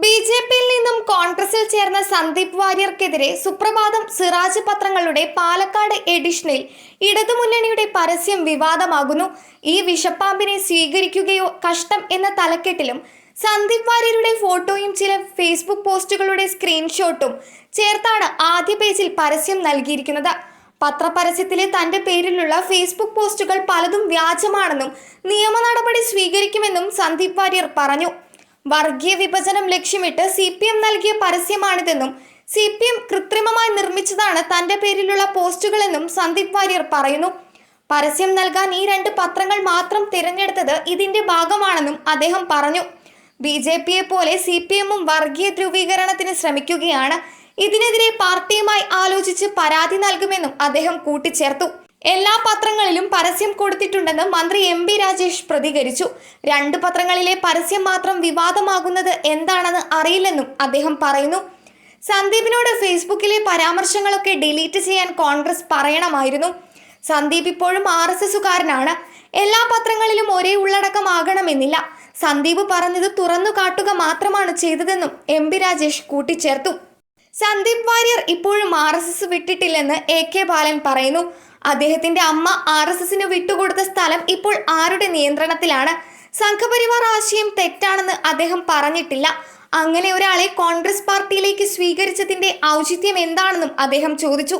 ബി.ജെ.പിയിൽ നിന്നും കോൺഗ്രസിൽ ചേർന്ന സന്ദീപ് വാര്യർക്കെതിരെ സുപ്രഭാതം സിറാജ് പത്രങ്ങളുടെ പാലക്കാട് എഡിഷനിൽ ഇടതുമുന്നണിയുടെ പരസ്യം വിവാദമാകുന്നു. ഈ വിഷപ്പാമ്പിനെ സ്വീകരിക്കുകയോ കഷ്ടം എന്ന തലക്കെട്ടിലും സന്ദീപ് വാര്യരുടെ ഫോട്ടോയും ചില ഫേസ്ബുക്ക് പോസ്റ്റുകളുടെ സ്ക്രീൻഷോട്ടും ചേർത്താണ് ആദ്യ പേജിൽ പരസ്യം നൽകിയിരിക്കുന്നത്. പത്രപരസ്യത്തിലെ തന്റെ പേരിലുള്ള ഫേസ്ബുക്ക് പോസ്റ്റുകൾ പലതും വ്യാജമാണെന്നും നിയമ നടപടി സ്വീകരിക്കുമെന്നും സന്ദീപ് വാര്യർ പറഞ്ഞു. വർഗീയ വിഭജനം ലക്ഷ്യമിട്ട് CPM നൽകിയ പരസ്യമാണിതെന്നും CPM കൃത്രിമമായി നിർമ്മിച്ചതാണ് തന്റെ പേരിലുള്ള പോസ്റ്റുകളെന്നും സന്ദീപ് വാര്യർ പറയുന്നു. പരസ്യം നൽകാൻ ഈ 2 പത്രങ്ങൾ മാത്രം തിരഞ്ഞെടുത്തത് ഇതിന്റെ ഭാഗമാണെന്നും അദ്ദേഹം പറഞ്ഞു. BJPയെ പോലെ CPMഉം വർഗീയ ധ്രുവീകരണത്തിന് ശ്രമിക്കുകയാണ്. ഇതിനെതിരെ പാർട്ടിയുമായി ആലോചിച്ച് പരാതി നൽകുമെന്നും അദ്ദേഹം കൂട്ടിച്ചേർത്തു. എല്ലാ പത്രങ്ങളിലും പരസ്യം കൊടുത്തിട്ടുണ്ടെന്ന് മന്ത്രി MB രാജേഷ് പ്രതികരിച്ചു. 2 പത്രങ്ങളിലെ പരസ്യം മാത്രം വിവാദമാകുന്നത് എന്താണെന്ന് അറിയില്ലെന്നും അദ്ദേഹം പറയുന്നു. സന്ദീപിനോട് ഫേസ്ബുക്കിലെ പരാമർശങ്ങളൊക്കെ ഡിലീറ്റ് ചെയ്യാൻ കോൺഗ്രസ് പറയണമായിരുന്നു. സന്ദീപ് ഇപ്പോഴും RSSകാരനാണ്. എല്ലാ പത്രങ്ങളിലും ഒരേ ഉള്ളടക്കമാകണമെന്നില്ല. സന്ദീപ് പറഞ്ഞത് തുറന്നു കാട്ടുക മാത്രമാണ് ചെയ്തതെന്നും MB രാജേഷ് കൂട്ടിച്ചേർത്തു. സന്ദീപ് വാര്യർ ഇപ്പോഴും RSS വിട്ടിട്ടില്ലെന്ന് AK ബാലൻ പറയുന്നു. അദ്ദേഹത്തിന്റെ അമ്മ RSSന് വിട്ടുകൊടുത്ത സ്ഥലം ഇപ്പോൾ ആരുടെ നിയന്ത്രണത്തിലാണ്? സംഘപരിവാർ ആശയം തെറ്റാണെന്ന് അദ്ദേഹം പറഞ്ഞിട്ടില്ല. അങ്ങനെ ഒരാളെ കോൺഗ്രസ് പാർട്ടിയിലേക്ക് സ്വീകരിച്ചതിന്റെ ഔചിത്യം എന്താണെന്നും അദ്ദേഹം ചോദിച്ചു.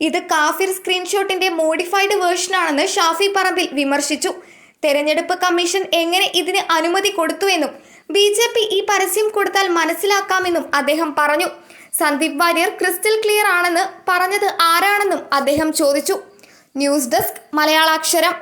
ഇത് കാഫിർ സ്ക്രീൻഷോട്ടിന്റെ മോഡിഫൈഡ് വേർഷനാണെന്ന് ഷാഫി പറമ്പിൽ വിമർശിച്ചു. തെരഞ്ഞെടുപ്പ് കമ്മീഷൻ എങ്ങനെ ഇതിന് അനുമതി കൊടുത്തുവെന്നും BJP ഈ പരസ്യം കൊടുത്താൽ മനസ്സിലാക്കാമെന്നും അദ്ദേഹം പറഞ്ഞു. സന്ദീപ് വാര്യർ ക്രിസ്റ്റൽ ക്ലിയർ ആണെന്ന് പറഞ്ഞത് ആരാണെന്നും അദ്ദേഹം ചോദിച്ചു. News desk മലയാളാക്ഷരം.